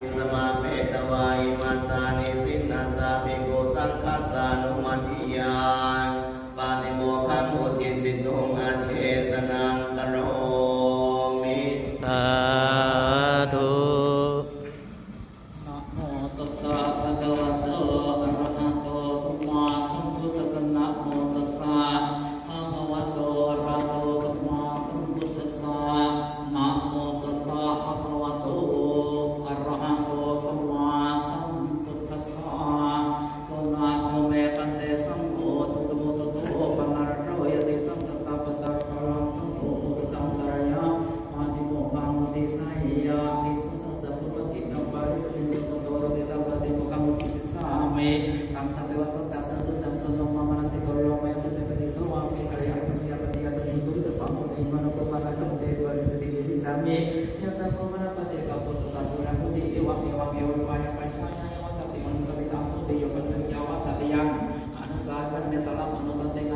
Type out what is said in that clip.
สมาเปตวาอิมัสสานิสินนาสาภิกขุสังฆัสสานุมัติยาปาติโมกขังอุทิสิตุงอาเชสนังกโรมิสาธุนะโมตัสสะภะคะวะโตอะระหะโตสัมมาสัมพุทธัสสะนะโมตัสสะภะคะวะโตอะระหะโตสัมมาสัมพุทธัสสะนะโมตัสสะภะคะวะโตอะระหะโตสัมมาสัมพุทธัสสะสนะโมเมตันเตสังโฆจุตโมสโตปะนะระโรยติสังฆสัพพะตะคะลังสังโฆมุสตังตระยะปาติโมกขังอุทิสัยยะติสังฆสัพพุปกิจจัมปาริสติโตโตโรติตาปฏิโมกขังอุทิสิสามิตัมทัพเปวะสัตตะสัตตุตังสโนมามนัสสิโกโลมะยสัจจปฏิสวามิกัลยาณตุยาปฏิยาตุนิกุตปังมุนิมโนปปะคะสัมเตวะริสติวิสามิยะตะโกมะนะปฏิกัปปุตตะปุระมุติเอวะเมวะเมวะวายะปัญชายะยะวัตติมังสมิตังมุติโยปัญญาวะตติยังอนุสาวันเมสลัมอนุสันติง